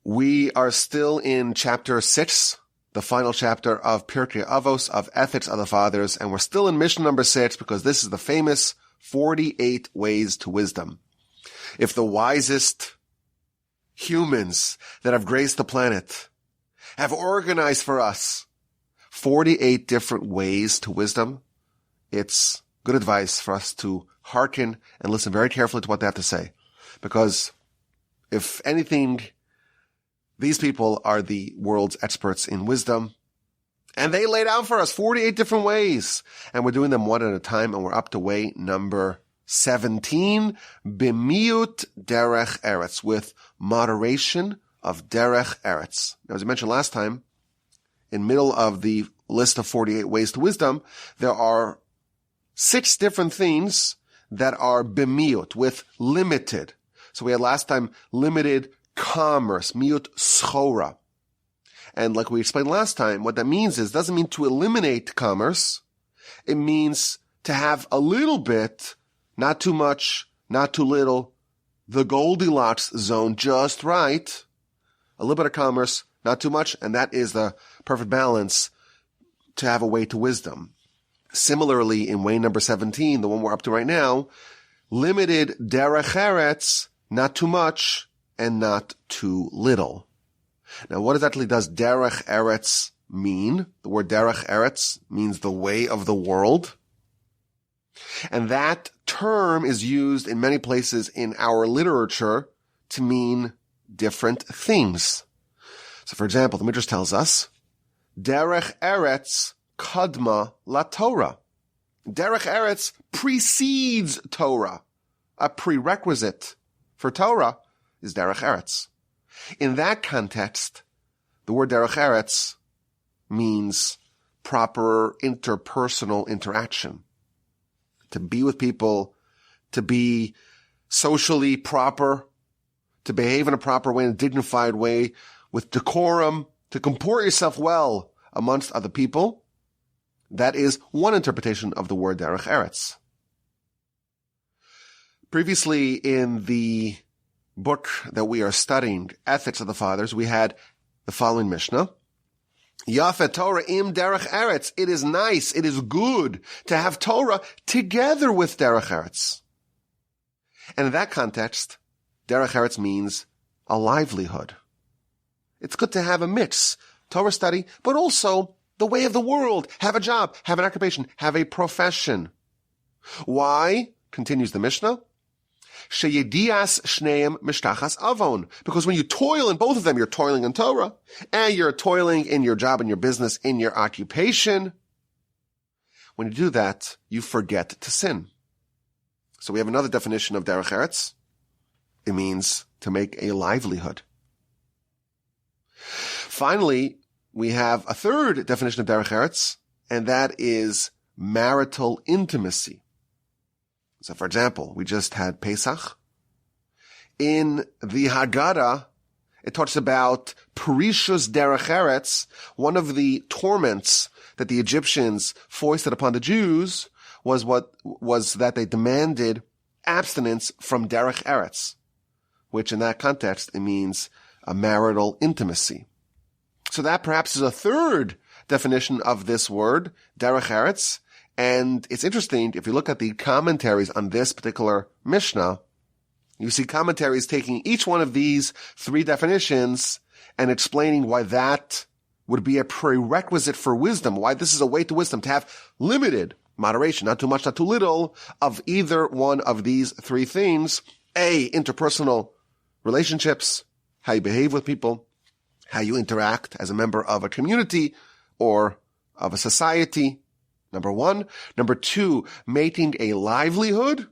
We are still in chapter 6, the final chapter of Pirkei Avos, of Ethics of the Fathers, and we're still in mission number 6 because this is the famous 48 ways to wisdom. If the wisest humans that have graced the planet have organized for us 48 different ways to wisdom, it's good advice for us to hearken and listen very carefully to what they have to say. Because if anything, these people are the world's experts in wisdom, and they laid out for us 48 different ways, and we're doing them one at a time, and we're up to way number 17, bimiut derech eretz, with moderation of derech eretz. Now, as I mentioned last time, in middle of the list of 48 ways to wisdom, there are 6 different things that are bimiut, with limited. So we had last time limited commerce, miut schora. And like we explained last time, what that means is, doesn't mean to eliminate commerce. It means to have a little bit, not too much, not too little, the Goldilocks zone just right. A little bit of commerce, not too much, and that is the perfect balance to have a way to wisdom. Similarly, in way number 17, the one we're up to right now, limited derech eretz, not too much, and not too little. Now, what exactly does derech eretz mean? The word derech eretz means the way of the world. And that term is used in many places in our literature to mean different things. So, for example, the Midrash tells us, derech eretz kadma la Torah. Derech eretz precedes Torah. A prerequisite for Torah is derech eretz. In that context, the word derech eretz means proper interpersonal interaction. To be with people, to be socially proper, to behave in a proper way, in a dignified way, with decorum, to comport yourself well amongst other people. That is one interpretation of the word derech eretz. Previously in the book that we are studying, Ethics of the Fathers, we had the following Mishnah. Yafet Torah im derech eretz. It is nice, it is good to have Torah together with derech eretz. And in that context, derech eretz means a livelihood. It's good to have a mix, Torah study, but also the way of the world. Have a job, have an occupation, have a profession. Why? Continues the Mishnah. Sheyedias shneim mishtachas avon. Because when you toil in both of them, you're toiling in Torah, and you're toiling in your job, in your business, in your occupation. When you do that, you forget to sin. So we have another definition of derech eretz. It means to make a livelihood. Finally, we have a third definition of derech eretz, and that is marital intimacy. So, for example, we just had Pesach. In the Haggadah, it talks about perishus derech eretz. One of the torments that the Egyptians foisted upon the Jews was that they demanded abstinence from derech eretz, which in that context, it means a marital intimacy. So that perhaps is a third definition of this word, derech eretz. And it's interesting, if you look at the commentaries on this particular Mishnah, you see commentaries taking each one of these 3 definitions and explaining why that would be a prerequisite for wisdom, why this is a way to wisdom, to have limited moderation, not too much, not too little, of either one of these 3 things. A, interpersonal relationships, how you behave with people, how you interact as a member of a community or of a society. Number 1. Number 2, making a livelihood.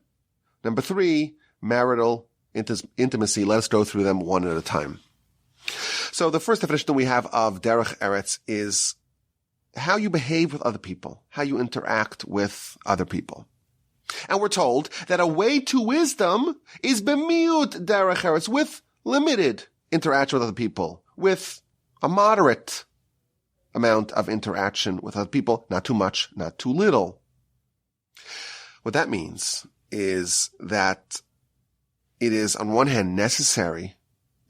Number 3, marital intimacy. Let us go through them one at a time. So the first definition that we have of derech eretz is how you behave with other people, how you interact with other people. And we're told that a way to wisdom is bimiut derech eretz, with limited interaction with other people, with a moderate amount of interaction with other people, not too much, not too little. What that means is that it is on one hand necessary,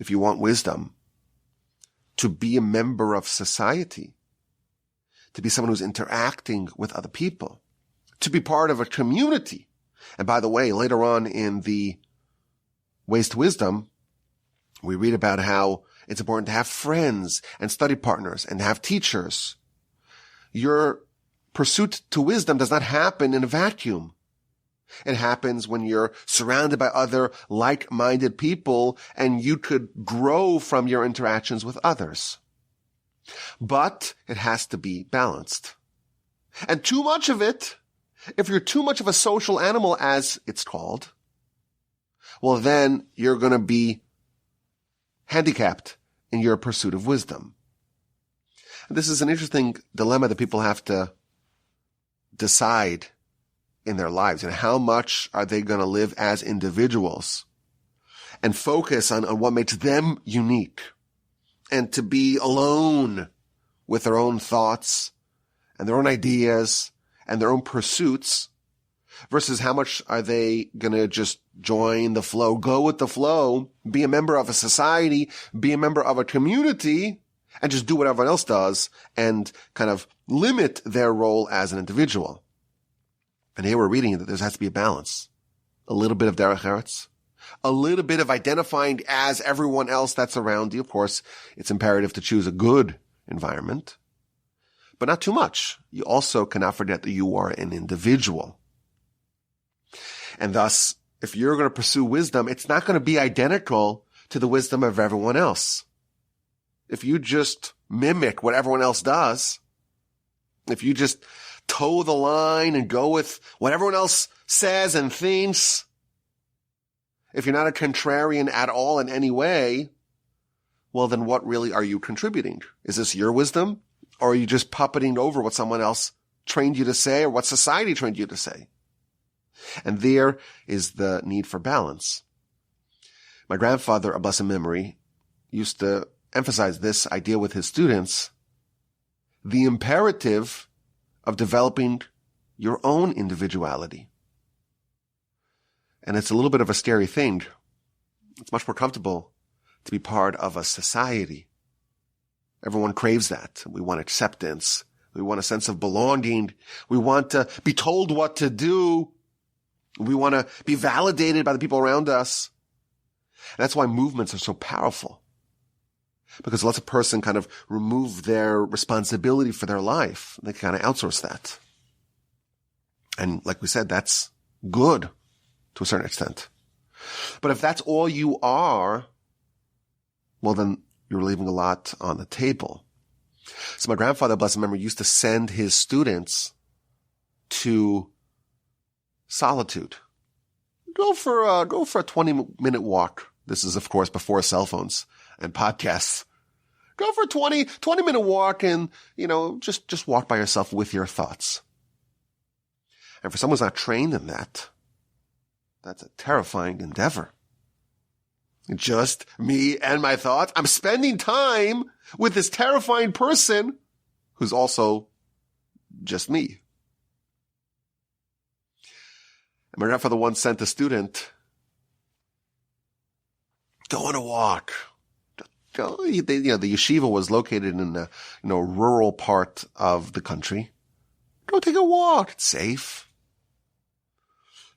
if you want wisdom, to be a member of society, to be someone who's interacting with other people, to be part of a community. And by the way, later on in the Ways to Wisdom, we read about how it's important to have friends and study partners and to have teachers. Your pursuit to wisdom does not happen in a vacuum. It happens when you're surrounded by other like-minded people and you could grow from your interactions with others. But it has to be balanced. And too much of it, if you're too much of a social animal, as it's called, well, then you're going to be handicapped in your pursuit of wisdom. And this is an interesting dilemma that people have to decide in their lives. And how much are they going to live as individuals and focus on what makes them unique, and to be alone with their own thoughts and their own ideas and their own pursuits, versus how much are they going to just join the flow, go with the flow, be a member of a society, be a member of a community, and just do what everyone else does and kind of limit their role as an individual. And here we're reading that there has to be a balance. A little bit of derech eretz, a little bit of identifying as everyone else that's around you. Of course, it's imperative to choose a good environment, but not too much. You also cannot forget that you are an individual. And thus, if you're going to pursue wisdom, it's not going to be identical to the wisdom of everyone else. If you just mimic what everyone else does, if you just toe the line and go with what everyone else says and thinks, if you're not a contrarian at all in any way, well, then what really are you contributing? Is this your wisdom, or are you just puppeting over what someone else trained you to say or what society trained you to say? And there is the need for balance. My grandfather, of blessed memory, used to emphasize this idea with his students, the imperative of developing your own individuality. And it's a little bit of a scary thing. It's much more comfortable to be part of a society. Everyone craves that. We want acceptance. We want a sense of belonging. We want to be told what to do. We want to be validated by the people around us. And that's why movements are so powerful. Because it lets a person kind of remove their responsibility for their life. They kind of outsource that. And like we said, that's good to a certain extent. But if that's all you are, well, then you're leaving a lot on the table. So my grandfather, blessed memory, used to send his students to solitude. Go for a 20-minute walk. This is, of course, before cell phones and podcasts. Go for a 20-minute walk and, just walk by yourself with your thoughts. And for someone who's not trained in that, that's a terrifying endeavor. Just me and my thoughts. I'm spending time with this terrifying person who's also just me. And my grandfather once sent a student, go on a walk. The yeshiva was located in a rural part of the country. Go take a walk. It's safe.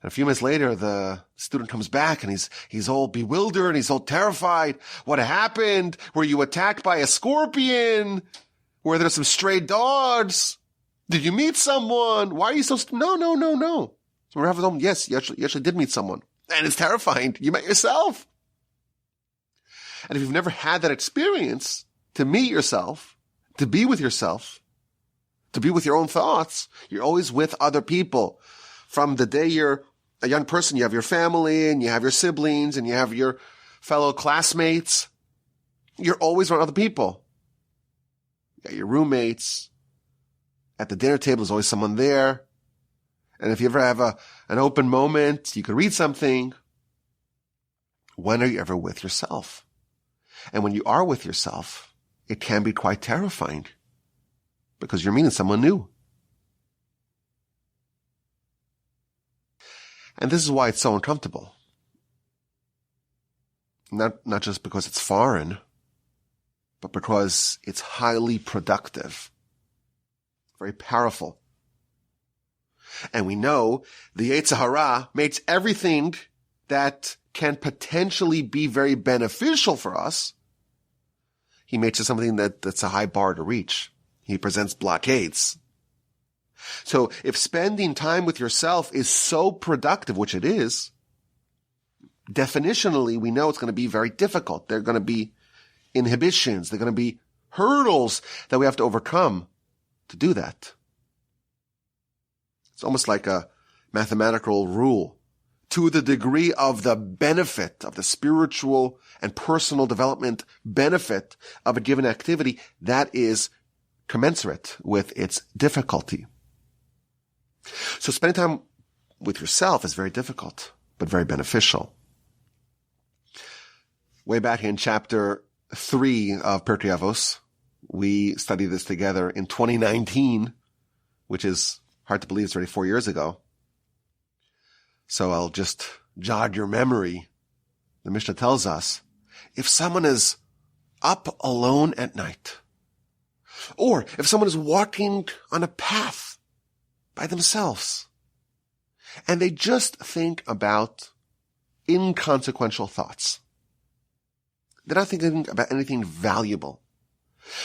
And a few minutes later, the student comes back and he's all bewildered. He's all terrified. What happened? Were you attacked by a scorpion? Were there some stray dogs? Did you meet someone? Why are you so... No. So we're having, yes, you actually did meet someone. And it's terrifying. You met yourself. And if you've never had that experience to meet yourself, to be with yourself, to be with your own thoughts, you're always with other people. From the day you're a young person, you have your family and you have your siblings and you have your fellow classmates. You're always around other people. You got your roommates. At the dinner table, there's always someone there. And if you ever have an open moment, you could read something. When are you ever with yourself? And when you are with yourself, it can be quite terrifying because you're meeting someone new. And this is why it's so uncomfortable. Not just because it's foreign, but because it's highly productive, very powerful. And we know the Yetzer Hara makes everything that can potentially be very beneficial for us, he makes it something that's a high bar to reach. He presents blockades. So if spending time with yourself is so productive, which it is, definitionally, we know it's going to be very difficult. There are going to be inhibitions. There are going to be hurdles that we have to overcome to do that. It's almost like a mathematical rule. To the degree of the benefit of the spiritual and personal development benefit of a given activity, that is commensurate with its difficulty. So spending time with yourself is very difficult, but very beneficial. Way back in chapter 3 of Pirkei Avos, we studied this together in 2019, which is hard to believe it's already 4 years ago. So I'll just jog your memory. The Mishnah tells us, if someone is up alone at night, or if someone is walking on a path by themselves, and they just think about inconsequential thoughts, they're not thinking about anything valuable,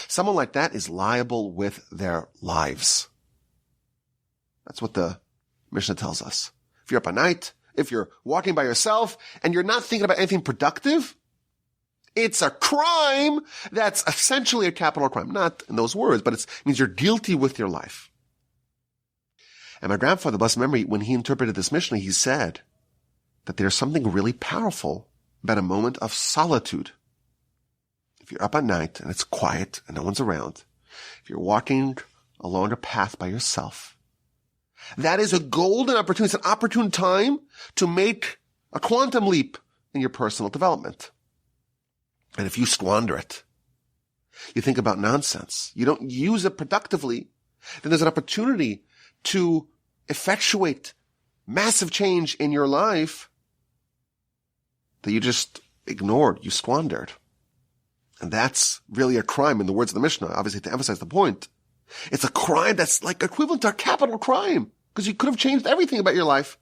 someone like that is liable with their lives. That's what the Mishnah tells us. If you're up at night, if you're walking by yourself, and you're not thinking about anything productive, it's a crime that's essentially a capital crime. Not in those words, but it means you're guilty with your life. And my grandfather, blessed memory, when he interpreted this Mishnah, he said that there's something really powerful about a moment of solitude. If you're up at night and it's quiet and no one's around, if you're walking along a path by yourself, that is a golden opportunity. It's an opportune time to make a quantum leap in your personal development. And if you squander it, you think about nonsense, you don't use it productively, then there's an opportunity to effectuate massive change in your life that you just ignored, you squandered. And that's really a crime in the words of the Mishnah, obviously to emphasize the point. It's a crime that's like equivalent to a capital crime, because you could have changed everything about your life,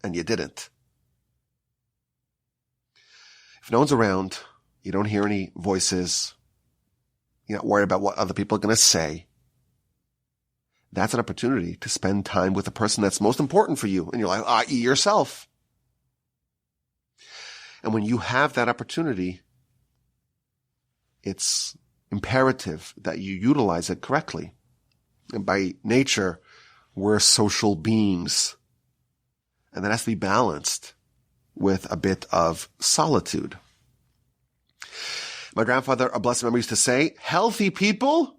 and you didn't. If no one's around, you don't hear any voices, you're not worried about what other people are going to say, that's an opportunity to spend time with the person that's most important for you in your life, i.e. yourself. And when you have that opportunity, it's imperative that you utilize it correctly. And by nature, we're social beings. And that has to be balanced with a bit of solitude. My grandfather, a blessed memory, used to say, healthy people,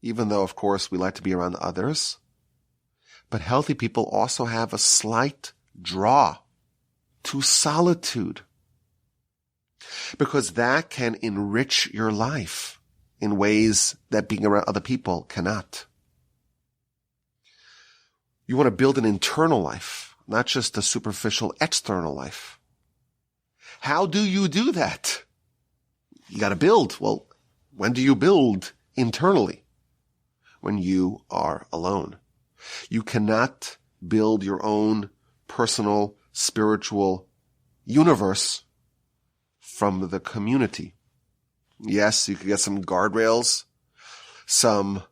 even though, of course, we like to be around others, but healthy people also have a slight draw to solitude, because that can enrich your life in ways that being around other people cannot. You want to build an internal life, not just a superficial external life. How do you do that? You got to build. Well, when do you build internally? When you are alone. You cannot build your own personal, spiritual universe from the community. Yes, you could get some guardrails, some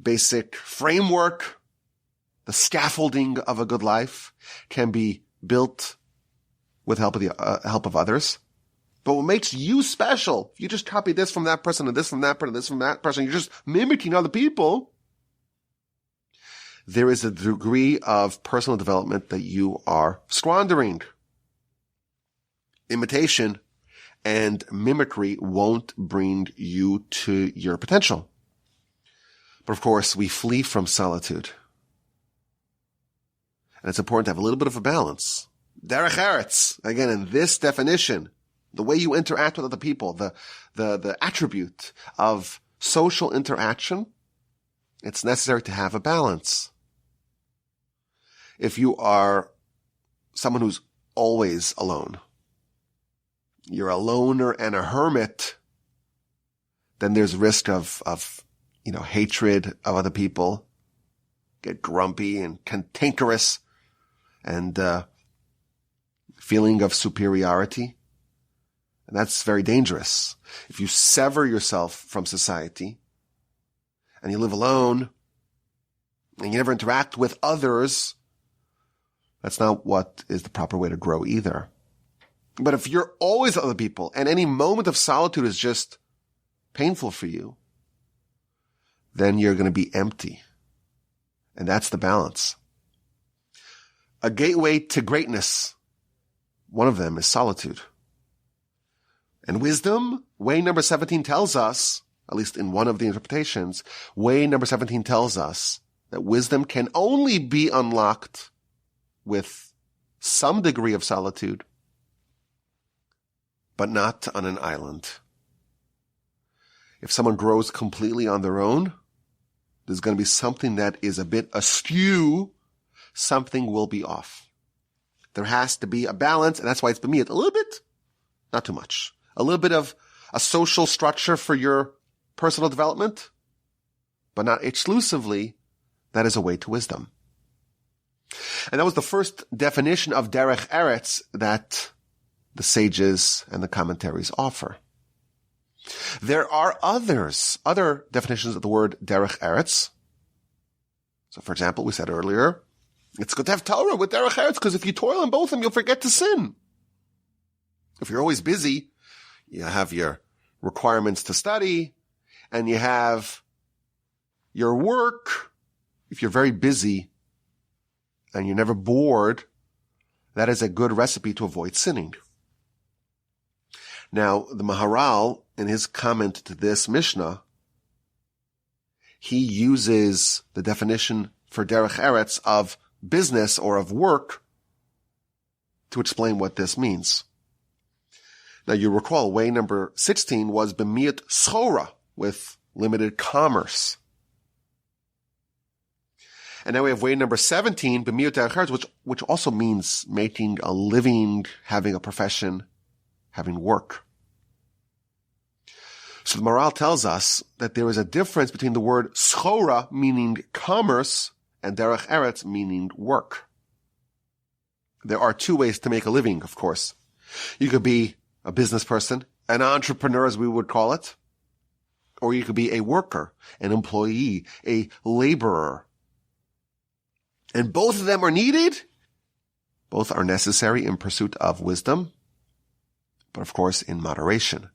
basic framework. The scaffolding of a good life can be built with help of others. But what makes you special, if you just copy this from that person and this from that person and this from that person, you're just mimicking other people, there is a degree of personal development that you are squandering. Imitation and mimicry won't bring you to your potential. But of course, we flee from solitude. And it's important to have a little bit of a balance. Derech Eretz, again, in this definition, the way you interact with other people, the attribute of social interaction, it's necessary to have a balance. If you are someone who's always alone, you're a loner and a hermit, then there's risk of hatred of other people, get grumpy and cantankerous, and feeling of superiority. And that's very dangerous. If you sever yourself from society and you live alone and you never interact with others, that's not what is the proper way to grow either. But if you're always with other people and any moment of solitude is just painful for you, then you're going to be empty. And that's the balance. A gateway to greatness, one of them is solitude. And wisdom, way number 17 tells us, at least in one of the interpretations, way number 17 tells us that wisdom can only be unlocked with some degree of solitude, but not on an island. If someone grows completely on their own, there's going to be something that is a bit askew. Something will be off. There has to be a balance, and that's why it's b'miyat. A little bit, not too much. A little bit of a social structure for your personal development, but not exclusively. That is a way to wisdom. And that was the first definition of derech eretz that the sages and the commentaries offer. There are other definitions of the word derech eretz. So, for example, we said earlier, it's good to have Torah with derech eretz because if you toil in both of them, you'll forget to sin. If you're always busy, you have your requirements to study, and you have your work. If you're very busy and you're never bored, that is a good recipe to avoid sinning. Now, the Maharal, in his comment to this Mishnah, he uses the definition for derech eretz of business or of work to explain what this means. Now, you recall way number 16 was b'miyat schora, with limited commerce. And now we have way number 17, b'miyat derech eretz, which also means making a living, having a profession, having work. So the Maharal tells us that there is a difference between the word schora, meaning commerce, and derech eretz, meaning work. There are two ways to make a living, of course. You could be a business person, an entrepreneur as we would call it, or you could be a worker, an employee, a laborer. And both of them are needed. Both are necessary in pursuit of wisdom, but of course in moderation.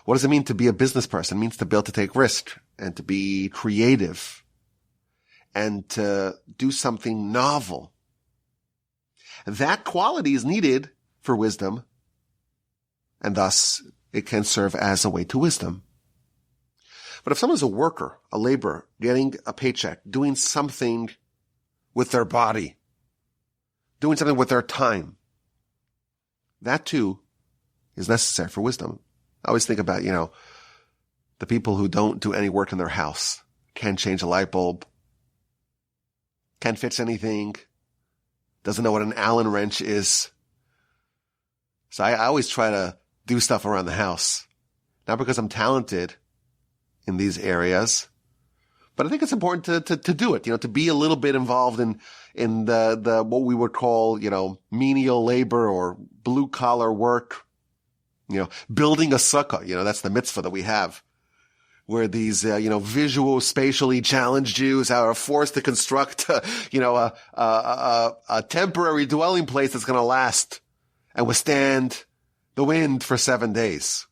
What does it mean to be a business person? It means to be able to take risk and to be creative and to do something novel. That quality is needed for wisdom, and thus it can serve as a way to wisdom. But if someone is a worker, a laborer, getting a paycheck, doing something with their body, doing something with their time, that too is necessary for wisdom. I always think about, the people who don't do any work in their house, can't change a light bulb, can't fix anything, doesn't know what an Allen wrench is. So I always try to do stuff around the house. Not because I'm talented in these areas, but I think it's important to do it, to be a little bit involved in the what we would call, menial labor or blue collar work, building a sukkah, that's the mitzvah that we have, where these, visual, spatially challenged Jews are forced to construct, a temporary dwelling place that's going to last and withstand the wind for 7 days.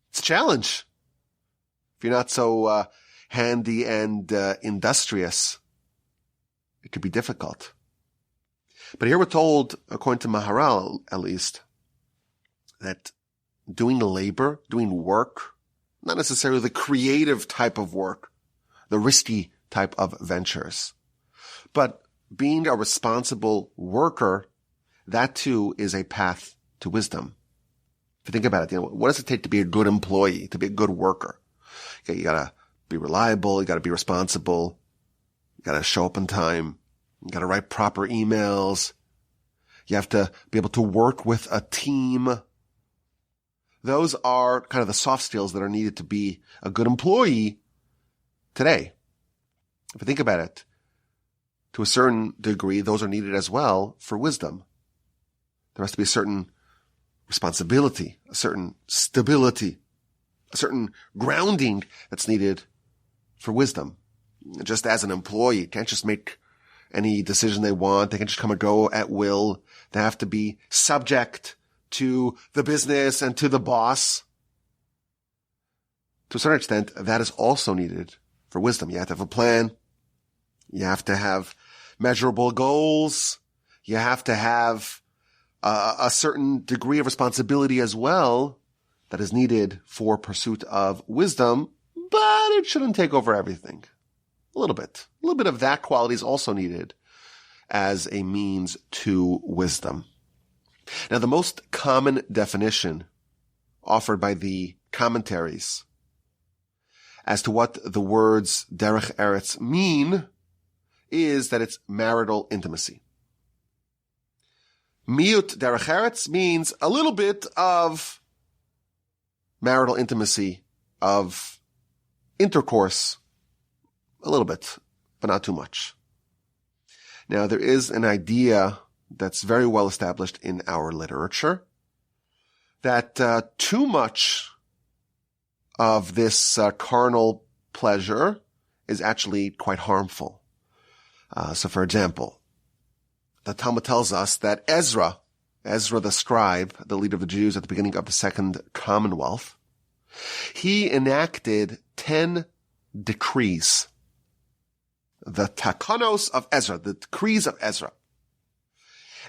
It's a challenge. If you're not so handy and industrious, it could be difficult. But here we're told, according to Maharal at least, that doing labor, doing work, not necessarily the creative type of work, the risky type of ventures, but being a responsible worker, that too is a path to wisdom. If you think about it, what does it take to be a good employee, to be a good worker? Okay, you gotta be reliable, you gotta be responsible, you gotta show up on time, you gotta write proper emails, you have to be able to work with a team. Those are kind of the soft skills that are needed to be a good employee today. If you think about it, to a certain degree, those are needed as well for wisdom. There has to be a certain responsibility, a certain stability, a certain grounding that's needed for wisdom. Just as an employee, you can't just make any decision they want. They can just come and go at will. They have to be subject to the business and to the boss. To a certain extent, that is also needed for wisdom. You have to have a plan. You have to have measurable goals. You have to have a certain degree of responsibility as well that is needed for pursuit of wisdom, but it shouldn't take over everything. A little bit of that quality is also needed as a means to wisdom. Now, the most common definition offered by the commentaries as to what the words derech eretz mean is that it's marital intimacy. Miut derech eretz means a little bit of marital intimacy, of intercourse, a little bit, but not too much. Now, there is an idea that's very well established in our literature that too much of this carnal pleasure is actually quite harmful. So, for example, the Talmud tells us that Ezra the scribe, the leader of the Jews at the beginning of the Second Commonwealth, he enacted 10 decrees. The takanos of Ezra, the decrees of Ezra.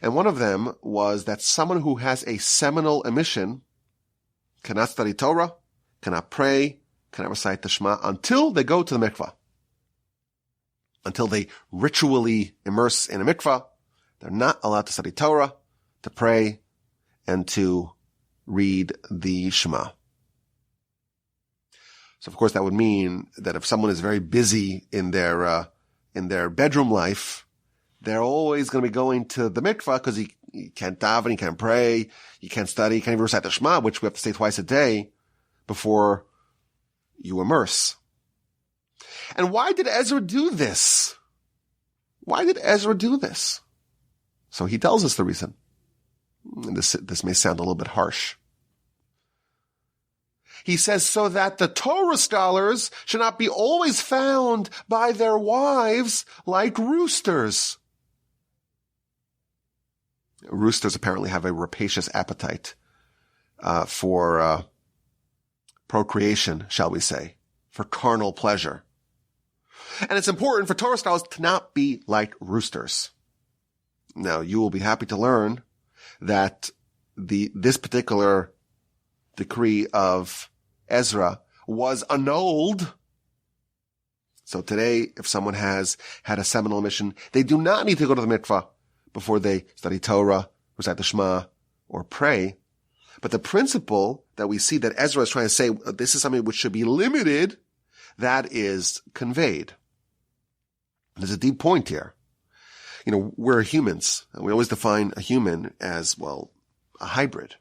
And one of them was that someone who has a seminal emission cannot study Torah, cannot pray, cannot recite the Shema until they go to the mikvah. Until they ritually immerse in a mikvah, they're not allowed to study Torah, to pray, and to read the Shema. So of course that would mean that if someone is very busy in their bedroom life, they're always going to be going to the mikvah because he can't daven, he can't pray, he can't study, he can't even recite the Shema, which we have to say twice a day before you immerse. And why did Ezra do this? Why did Ezra do this? So he tells us the reason. And this may sound a little bit harsh. He says, so that the Torah scholars should not be always found by their wives like roosters. Roosters apparently have a rapacious appetite for procreation, shall we say, for carnal pleasure. And it's important for Torah scholars to not be like roosters. Now, you will be happy to learn that this particular decree of Ezra was annulled. So today, if someone has had a seminal emission, they do not need to go to the mikvah before they study Torah, recite the Shema, or pray. But the principle that we see that Ezra is trying to say, this is something which should be limited, that is conveyed. There's a deep point here. You know, we're humans, and we always define a human as, well, a hybrid.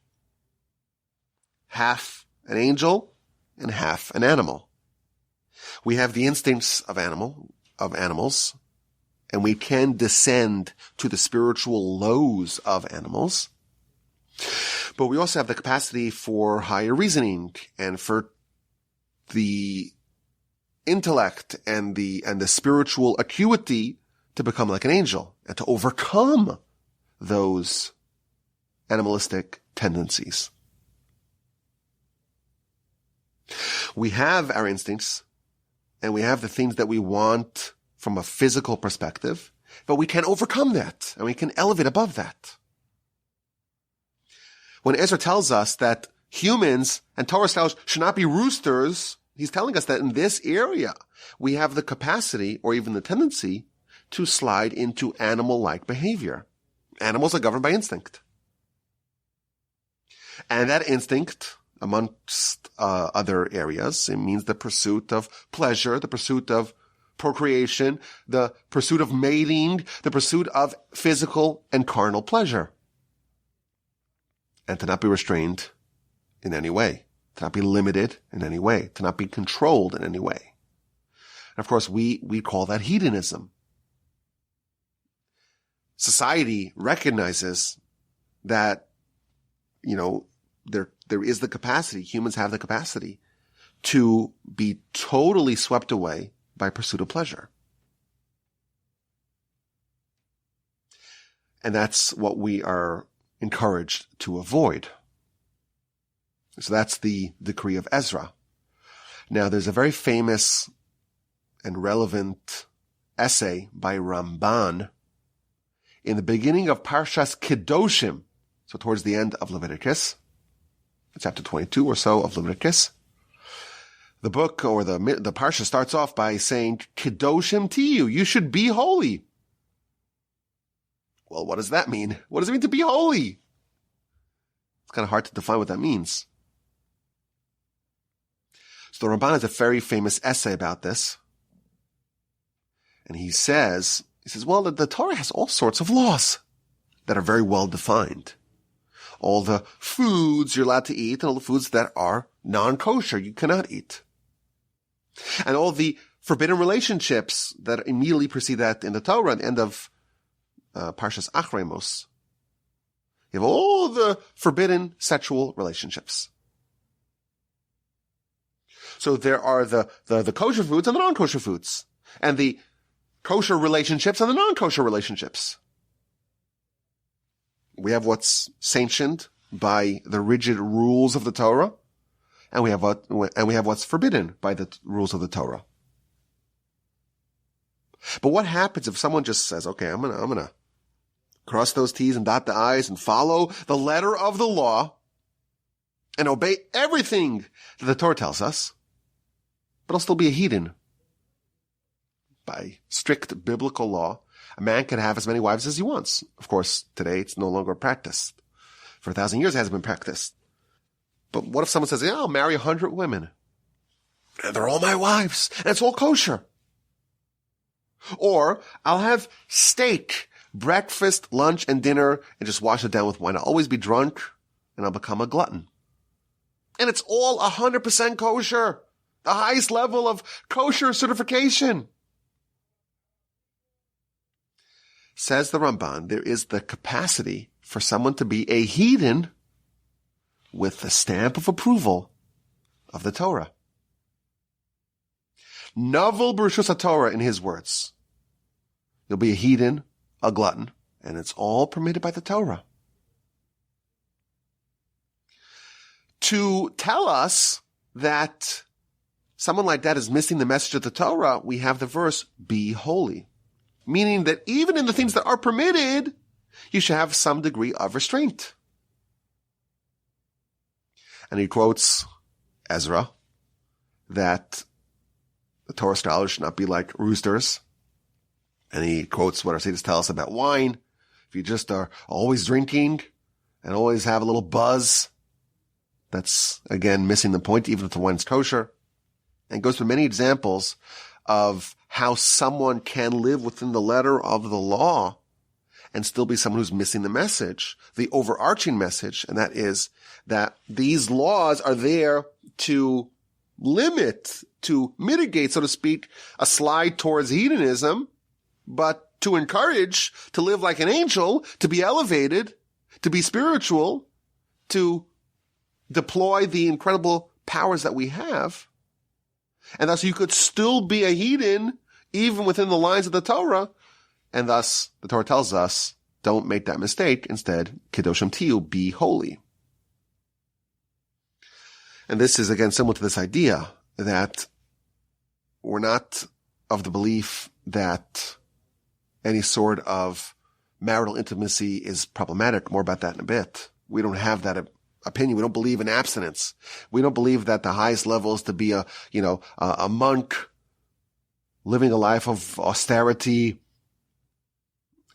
Half an angel and half an animal. We have the instincts of animals, and we can descend to the spiritual lows of animals. But we also have the capacity for higher reasoning and for the intellect and the spiritual acuity to become like an angel and to overcome those animalistic tendencies. We have our instincts and we have the things that we want from a physical perspective, but we can overcome that and we can elevate above that. When Ezra tells us that humans and Torah scholars should not be roosters, he's telling us that in this area, we have the capacity or even the tendency to slide into animal-like behavior. Animals are governed by instinct. And that instinct, amongst other areas, it means the pursuit of pleasure, the pursuit of procreation, the pursuit of mating, the pursuit of physical and carnal pleasure. And to not be restrained in any way, to not be limited in any way, to not be controlled in any way. And of course, we call that hedonism. Society recognizes that, there is the capacity, humans have the capacity to be totally swept away by pursuit of pleasure. And that's what we are encouraged to avoid. So that's the decree of Ezra. Now, there's a very famous and relevant essay by Ramban in the beginning of Parshas Kedoshim, so towards the end of Leviticus, chapter 22 or so of Leviticus. The book or the Parsha starts off by saying, Kedoshim Tiyu, you should be holy. Well, what does that mean? What does it mean to be holy? It's kind of hard to define what that means. So the Ramban has a very famous essay about this. And he says, well, the Torah has all sorts of laws that are very well defined. All the foods you're allowed to eat and all the foods that are non-kosher you cannot eat. And all the forbidden relationships that immediately precede that in the Torah at the end of Parshas Achremos. You have all the forbidden sexual relationships. So there are the kosher foods and the non-kosher foods, and the kosher relationships and the non-kosher relationships. We have what's sanctioned by the rigid rules of the Torah, and we have what's forbidden by the rules of the Torah. But what happens if someone just says, okay, I'm gonna cross those T's and dot the I's and follow the letter of the law and obey everything that the Torah tells us, but I'll still be a heathen? By strict biblical law, a man can have as many wives as he wants. Of course, today it's no longer practiced. For 1,000 years it hasn't been practiced. But what if someone says, I'll marry 100 women, and they're all my wives, and it's all kosher? Or I'll have steak, breakfast, lunch, and dinner, and just wash it down with wine. I'll always be drunk, and I'll become a glutton. And it's all 100% kosher. The highest level of kosher certification. Says the Ramban, there is the capacity for someone to be a heathen with the stamp of approval of the Torah. Novel Berushus HaTorah, in his words. You'll be a heathen, a glutton, and it's all permitted by the Torah. To tell us that someone like that is missing the message of the Torah, we have the verse, be holy. Meaning that even in the things that are permitted, you should have some degree of restraint. And he quotes Ezra that the Torah scholars should not be like roosters. And he quotes what our sages tell us about wine. If you just are always drinking and always have a little buzz, that's, again, missing the point, even if the wine's kosher. And goes through many examples of how someone can live within the letter of the law and still be someone who's missing the message, the overarching message, and that is that these laws are there to limit, to mitigate, so to speak, a slide towards hedonism, but to encourage to live like an angel, to be elevated, to be spiritual, to deploy the incredible powers that we have. And thus you could still be a heathen even within the lines of the Torah. And thus the Torah tells us, don't make that mistake. Instead, Kedoshim Tiyu, be holy. And this is again similar to this idea that we're not of the belief that any sort of marital intimacy is problematic. More about that in a bit. We don't have that opinion. We don't believe in abstinence. We don't believe that the highest level is to be a monk living a life of austerity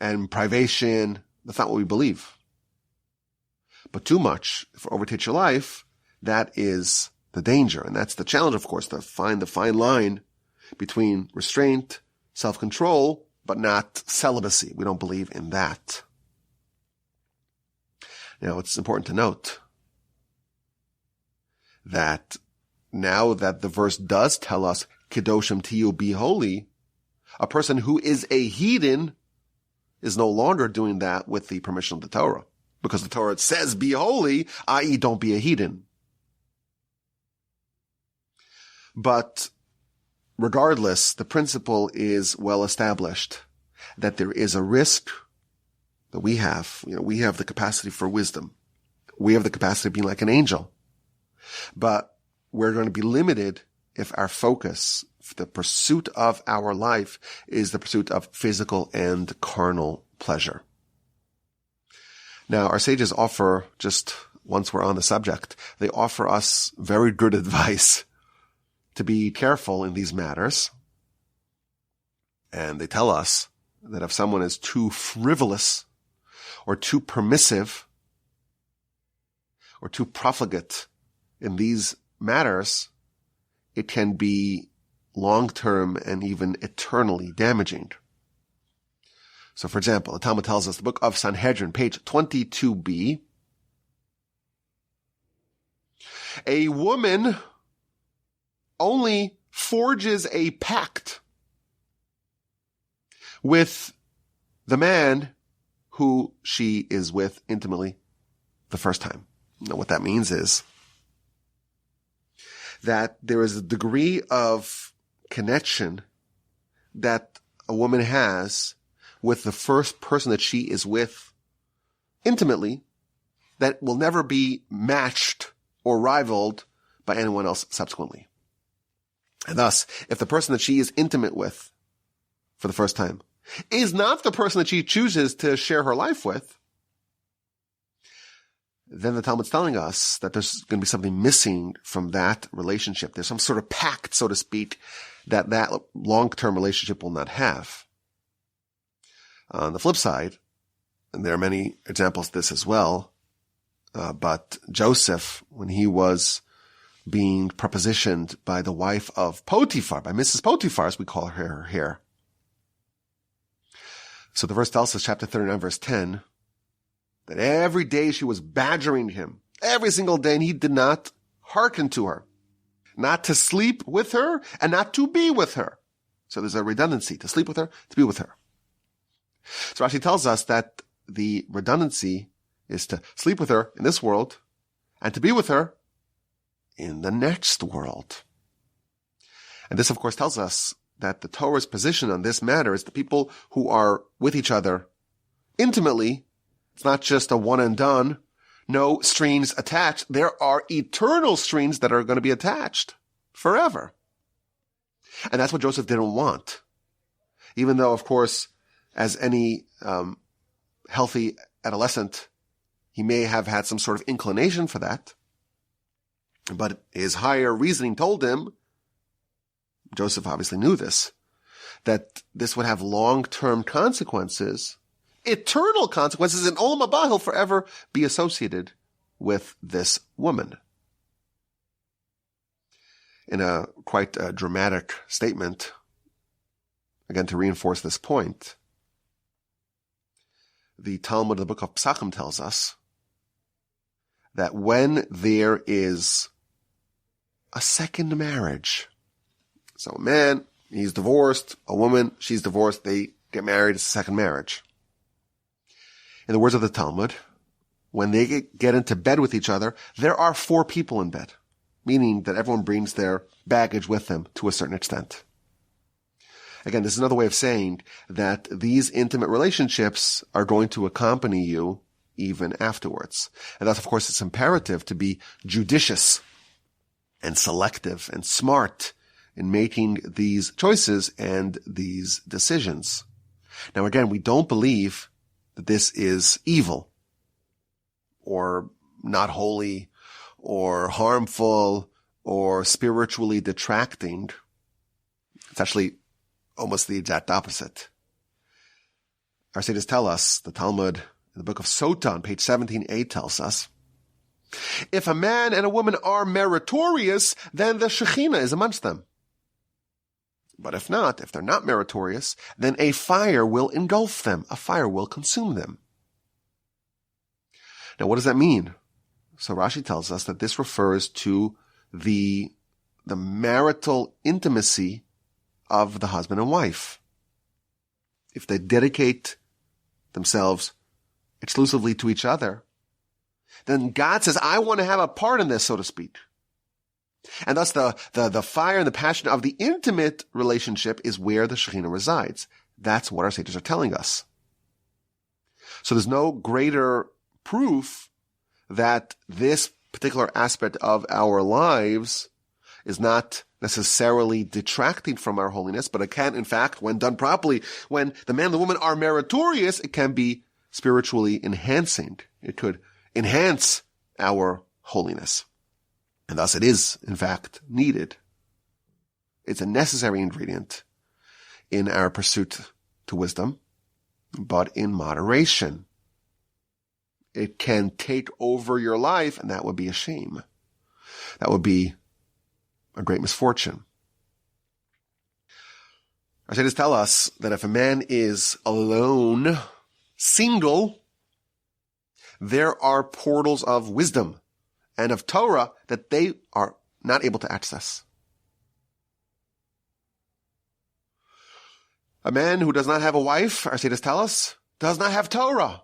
and privation. That's not what we believe. But too much, if it overtakes your life, that is the danger. And that's the challenge, of course, to find the fine line between restraint, self-control, but not celibacy. We don't believe in that. Now, it's important to note that now that the verse does tell us, Kedoshim Tiyu, be holy, a person who is a heathen is no longer doing that with the permission of the Torah. Because the Torah says be holy, i.e. don't be a heathen. But regardless, the principle is well established that there is a risk that we have. We have the capacity for wisdom. We have the capacity of being like an angel. But we're going to be limited if our focus, if the pursuit of our life is the pursuit of physical and carnal pleasure. Now, our sages offer, just once we're on the subject, they offer us very good advice to be careful in these matters. And they tell us that if someone is too frivolous or too permissive or too profligate in these matters, it can be long-term and even eternally damaging. So, for example, the Talmud tells us, the book of Sanhedrin, page 22b, a woman only forges a pact with the man who she is with intimately the first time. Now, what that means is that there is a degree of connection that a woman has with the first person that she is with intimately that will never be matched or rivaled by anyone else subsequently. And thus, if the person that she is intimate with for the first time is not the person that she chooses to share her life with, then the Talmud's telling us that there's going to be something missing from that relationship. There's some sort of pact, so to speak, that long-term relationship will not have. On the flip side, and there are many examples of this as well, but Joseph, when he was being propositioned by the wife of Potiphar, by Mrs. Potiphar, as we call her here. So the verse tells us, chapter 39, verse 10, that every day she was badgering him, every single day, and he did not hearken to her, not to sleep with her and not to be with her. So there's a redundancy, to sleep with her, to be with her. So Rashi tells us that the redundancy is to sleep with her in this world and to be with her in the next world. And this, of course, tells us that the Torah's position on this matter is the people who are with each other intimately. It's not just a one and done, no strings attached. There are eternal strings that are going to be attached forever. And that's what Joseph didn't want. Even though, of course, as any healthy adolescent, he may have had some sort of inclination for that. But his higher reasoning told him, Joseph obviously knew this, that this would have long-term consequences, eternal consequences, and Olam Haba, he'll forever be associated with this woman. In a quite dramatic statement, again to reinforce this point, the Talmud of the book of Psachim tells us that when there is a second marriage, so a man, he's divorced, a woman, she's divorced, they get married, it's a second marriage. In the words of the Talmud, when they get into bed with each other, there are 4 people in bed, meaning that everyone brings their baggage with them to a certain extent. Again, this is another way of saying that these intimate relationships are going to accompany you even afterwards. And thus, of course, it's imperative to be judicious and selective and smart in making these choices and these decisions. Now, again, we don't believe that this is evil or not holy or harmful or spiritually detracting. It's actually almost the exact opposite. Our sages tell us, the Talmud in the book of Sota on page 17a tells us, if a man and a woman are meritorious, then the Shekhinah is amongst them. But if not, if they're not meritorious, then a fire will engulf them. A fire will consume them. Now, what does that mean? So Rashi tells us that this refers to the marital intimacy of the husband and wife. If they dedicate themselves exclusively to each other, then God says, I want to have a part in this, so to speak. And thus the fire and the passion of the intimate relationship is where the Shekhinah resides. That's what our sages are telling us. So there's no greater proof that this particular aspect of our lives is not necessarily detracting from our holiness, but it can, in fact, when done properly, when the man and the woman are meritorious, it can be spiritually enhancing. It could enhance our holiness. And thus it is, in fact, needed. It's a necessary ingredient in our pursuit to wisdom, but in moderation. It can take over your life, and that would be a shame. That would be a great misfortune. Our sages tell us that if a man is alone, single, there are portals of wisdom and of Torah that they are not able to access. A man who does not have a wife, our sages tell us, does not have Torah.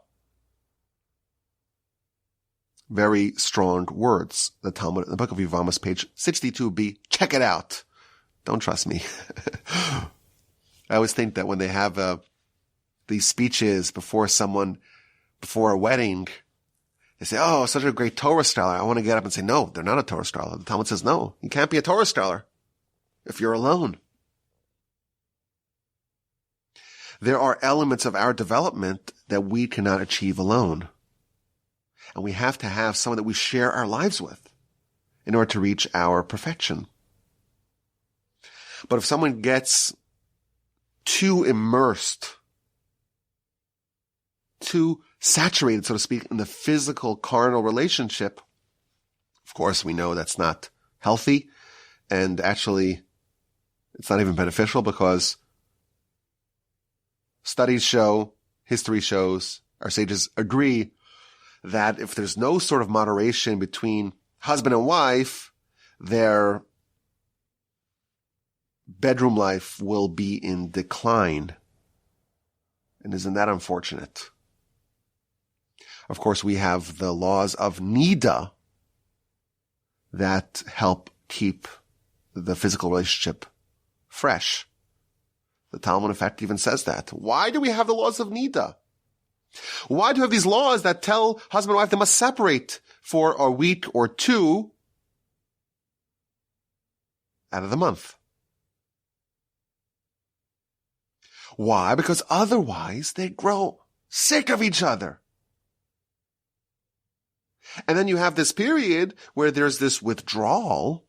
Very strong words. The Talmud in the book of Yevamos, page 62b. Check it out. Don't trust me. I always think that when they have these speeches before a wedding, they say, oh, such a great Torah scholar. I want to get up and say, no, they're not a Torah scholar. The Talmud says, no, you can't be a Torah scholar if you're alone. There are elements of our development that we cannot achieve alone. And we have to have someone that we share our lives with in order to reach our perfection. But if someone gets too immersed, too saturated, so to speak, in the physical carnal relationship, of course, we know that's not healthy. And actually, it's not even beneficial, because studies show, history shows, our sages agree that if there's no sort of moderation between husband and wife, their bedroom life will be in decline. And isn't that unfortunate? Of course, we have the laws of Nida that help keep the physical relationship fresh. The Talmud, in fact, even says that. Why do we have the laws of Nida? Why do we have these laws that tell husband and wife they must separate for a week or two out of the month? Why? Because otherwise they grow sick of each other. And then you have this period where there's this withdrawal,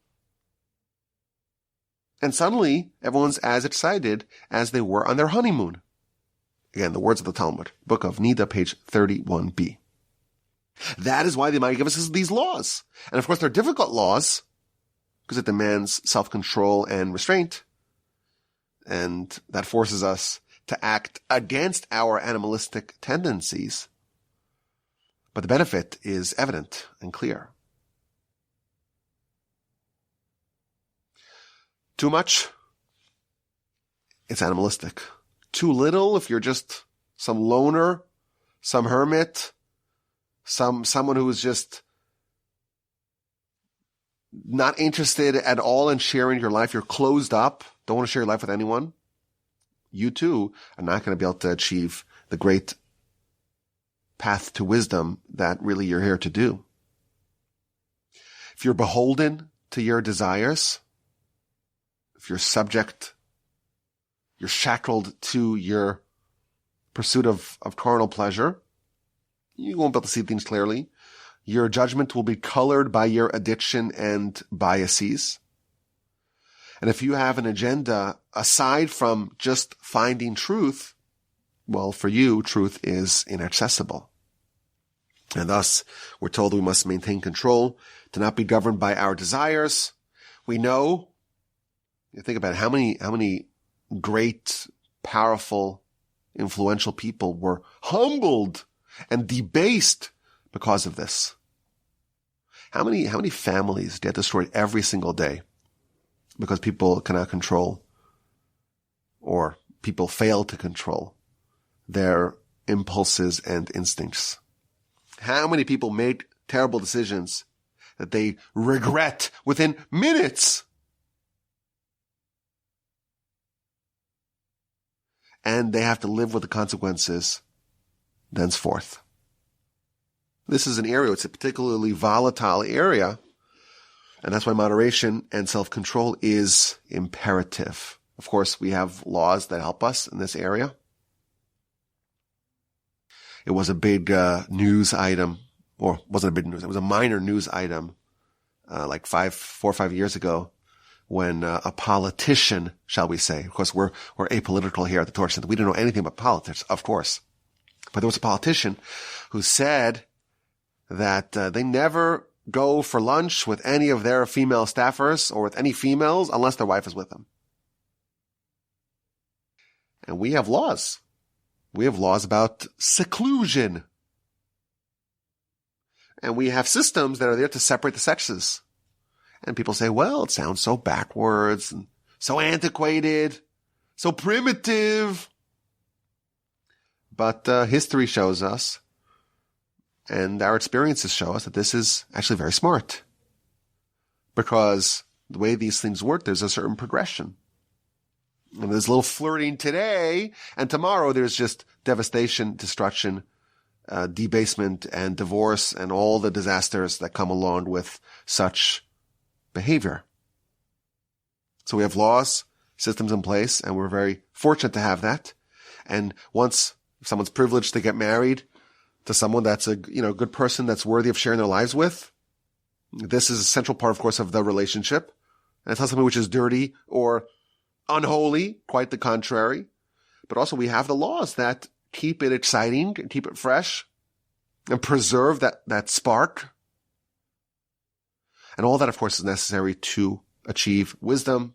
and suddenly everyone's as excited as they were on their honeymoon. Again, the words of the Talmud, book of Nida, page 31b. That is why they might give us these laws. And of course, they're difficult laws because it demands self-control and restraint. And that forces us to act against our animalistic tendencies. But the benefit is evident and clear. Too much, it's animalistic. Too little, if you're just some loner, some hermit, someone who is just not interested at all in sharing your life, you're closed up, don't want to share your life with anyone, you too are not going to be able to achieve the great path to wisdom that really you're here to do. If you're beholden to your desires, if you're shackled to your pursuit of carnal pleasure, you won't be able to see things clearly. Your judgment will be colored by your addiction and biases. And if you have an agenda aside from just finding truth, well, for you, truth is inaccessible. And thus, we're told we must maintain control, to not be governed by our desires. We know, you think about it, how many great, powerful, influential people were humbled and debased because of this. How many families get destroyed every single day because people cannot control, or people fail to control, their impulses and instincts? How many people make terrible decisions that they regret within minutes? And they have to live with the consequences thenceforth. This is an area, it's a particularly volatile area, and that's why moderation and self-control is imperative. Of course, we have laws that help us in this area. It was a big news item, or wasn't a big news, it was a minor news item, like 4 or 5 years ago, when a politician, shall we say, of course we're apolitical here at the Torch Center, we don't know anything about politics, of course, but there was a politician who said that they never go for lunch with any of their female staffers or with any females unless their wife is with them. And we have laws. We have laws about seclusion. And we have systems that are there to separate the sexes. And people say, well, it sounds so backwards and so antiquated, so primitive. But history shows us, and our experiences show us, that this is actually very smart. Because the way these things work, there's a certain progression. And there's a little flirting today, and tomorrow there's just devastation, destruction, debasement, and divorce, and all the disasters that come along with such behavior. So we have laws, systems in place, and we're very fortunate to have that. And once someone's privileged to get married to someone that's a good person that's worthy of sharing their lives with, this is a central part, of course, of the relationship. And it's not something which is dirty or unholy, quite the contrary. But also we have the laws that keep it exciting and keep it fresh and preserve that spark. And all that, of course, is necessary to achieve wisdom.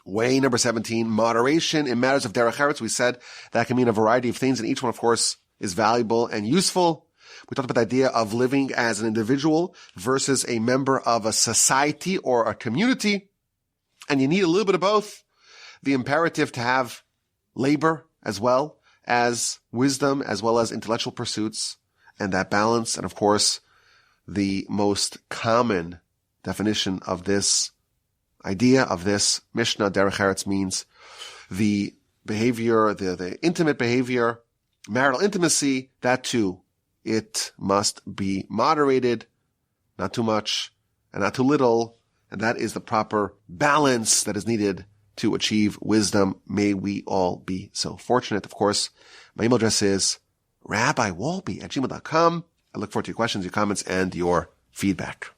Way number 17, moderation in matters of derech eretz. We said that can mean a variety of things, and each one, of course, is valuable and useful. We talked about the idea of living as an individual versus a member of a society or a community. And you need a little bit of both. The imperative to have labor as well as wisdom, as well as intellectual pursuits, and that balance. And of course, the most common definition of this idea, of this Mishnah, derech eretz, means the behavior, the intimate behavior, marital intimacy, that too, it must be moderated, not too much and not too little. And that is the proper balance that is needed to achieve wisdom. May we all be so fortunate. Of course, my email address is rabbiwolbe@gmail.com. I look forward to your questions, your comments, and your feedback.